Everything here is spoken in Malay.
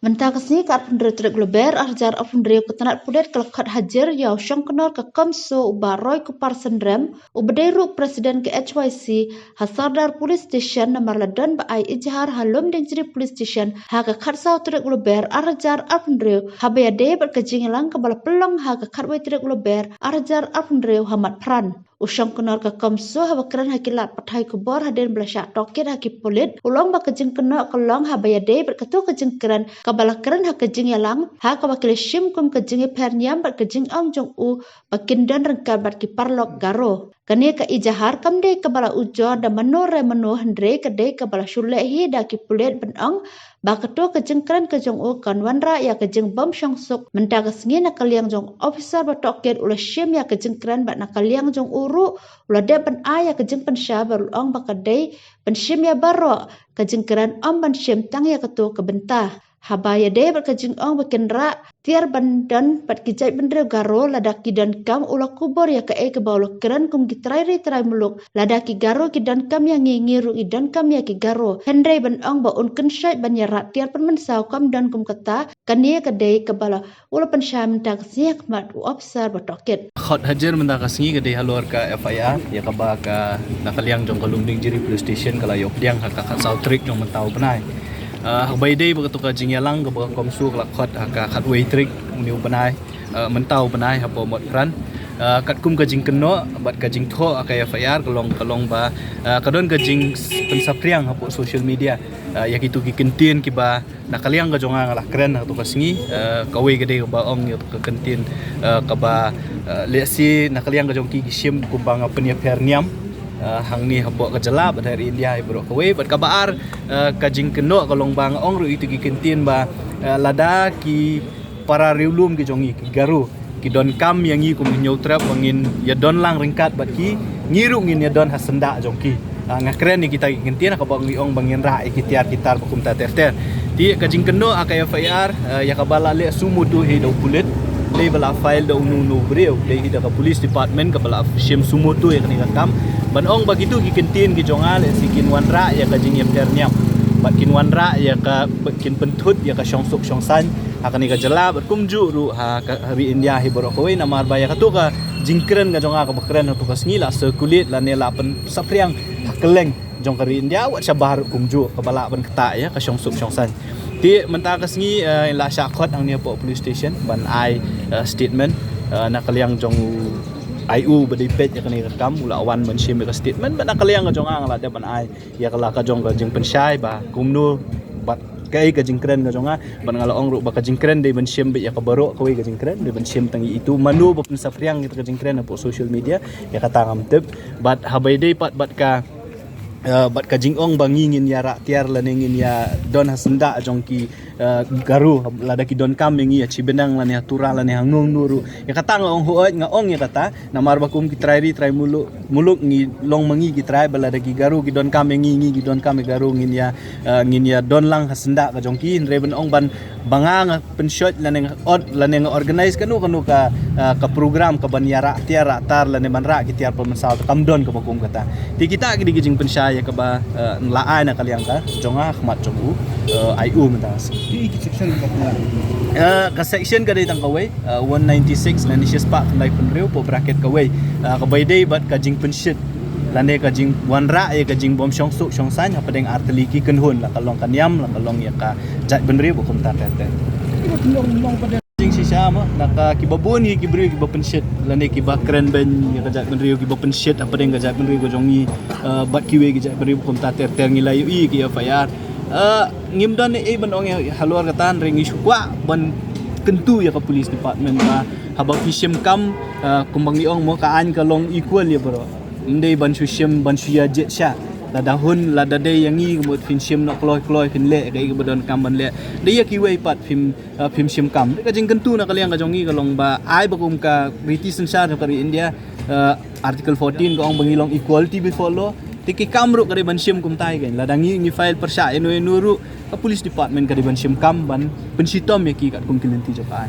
Mentah kesini kat pendiri trik leber arjar pendiri ketenat pudet kelakhat hajar yau syong kenal ke kamso ubaroi kupar sendrem ubederu presiden ke HYC hasardar police station nomor ladan ba ai ijhar halum dan ciri police station ha ke khatsau trik leber arjar pendiri habayade berkejing lang ke bala pelong ha ke khatwai trik leber arjar pendiri Hamad Pran Usyong kenal ke kamso habakran hakilat pathai kubor haden belasyak toket haki polit ulong bakejing kenal kelong habayade berketu kejing keren kabala keren ha kejing yalang ha kabakil shim kum kejing pernyam bat kejing ang jong u bakindan rengkar bat kiparlok garo kane ka ijahar kamde kabala ujo da manore mano hendre kade kabala syulehi da kipulet benang baketu kejing keren kejong u kanwanra ya kejing bom syangsuk mentah kesngi nakaliang jong officer batoket ula shim ya kejing keren bat nakaliang jong uru ula de pen ya kejing pensya berulong bakadai penshim ya baro kejing keren om ban shim tang ya ketu kebentah habaya de berkejing ong berkenra tiar bandan pat kijai bendre garo ladaki dan kam ula kubor ya ke bawlo keren kum gitrai trai muluk ladaki garo kidan kam yang ngiru idan kam ya ki garo hendrai ban ong ba un kensyai ban yarat tiar permensau kam dan kum kata kania kedai kebala ula pensyam tak siak mat officer batoket khot hajar menda kasngi kedai halor ka FIR ya ka ba ka nakaliang jong kalungding jiri police station kala yok diang ka sau trik jong mentau penai by day begitu ka jingyalang ka komsu ka khot ka khatway trick uniu banai mentau banai hapo mot pran kat kum ka jing keno bat ka jing tho ka FIR kalong ba kadon ka jing pensapriang hapo social media ya kitu ki kentin ki ba nakaliang ka jonga ngalah keren tu ka singi kawe gede ka ba ong yo ka kentin ka ba lesi nakaliang ka jong ki sim kumbang penia perniam hang ni habok kejelap dari India ibro kawe bat kabar kajing keno kalong bang ong ru itu ki kentin ba lada ki para riulum ki jongi ki garu ki don kam yang i kum nyautrap angin ya don lang ringkat bat ki ngiru ngin ya don hasenda jongki ngakren ni kita ki kentin ka bang ong bangin ra ki tiar kitar bakum ta ter ti kajing keno akaya FIR ya kabala le sumudu he do kulit le bala file do unu breu le ida ka police department ka bala shim sumutu ya kani kam ban ong bagitu ki kentin ki jongal sikin wanra ya ka jing pernyam bakin wanra ya ka bakin pentut ya ka syongsuk syongsan akani ka jela berkumju ru ha ka hari India hi borokowe namar baya ka tu ka jingkren ka jonga ka bakren tu ka snila sekulit la ne la pen sapriang hakeleng jong ka India wat sabar kumju ka bala ban kata ya ka syongsuk syongsan ti mentah kasngi la syakot ang ni po police station ban ai statement nakaliang jong IU bedipet ya kani rekam ula awan ban shim ka statement ban nakaliang ka jong ang la ban ai ya kala ka jong ka jing pensyai ba kumnu bat kai ka jing kren ka jonga ban ngala ong ru ba ka jing kren de ban shim ya ka baro ka jing kren de ban shim tangi itu manu ba pensafriang ka jing kren po social media ya kata ngam tep bat habai de pat bat ka jing ong bangingin ya ra tiar lanengin ya don hasenda jongki garu lada ki don kambing ya cibenang lane atura lane hangung nuru ya kata ngong hoet ngong ya kata namar bakum ki try muluk ngi long mangi ki try balada ki garu ki don kambing ngi don kambing garu ngin ya don lang hasenda ka jongki reben ong ban bangang penshot lane organize kanu ka program ka ban yara tiara tar lane ban ra ki tiar pemensal kamdon ka bakum kata ti kita ki digijing pensaya ka ba nlaai na kaliang ka jonga khmat jongu IU mentas ka section ka ditang kaway 196 na nisya spa kanday penriw po bracket kaway kabay day bat kajing penshit lande kajing wanra ya kajing bom syongsuk syongsan hapadeng arteliki kenhun la kalong kanyam la kalong ya ka jat benriw bokum tatete jing sisa mo naka kibabun hi kibri kiba penshit lande kiba kren ben ya ka jat benriw kiba penshit hapadeng ka jat benriw ko jongi bat kiwe ki jat benriw bokum tatete ngilayu i ki FIR ngimdan ban ong halor katan ringi syukwa ban kentu ya ka police department ba habang fishim kam kumbang ni ong mo kaan kalong equal ya bro ndai ban sushim ban suya jet sha la dahun la dade yangi kemut fishim nak kloy fin le kai badon kam ban le de ya kiwei pat film shim kam ka jing kentu na kaliang ka jongi kalong ba ai bakum ka British sensar ka India article 14 ka ong bangilong equality before law tiki kamru kari ban shim kum tai gain ladangi ngi file persya enu ru ka police department kari ban shim kam ban pensitom ya ki kat kum kilinti japan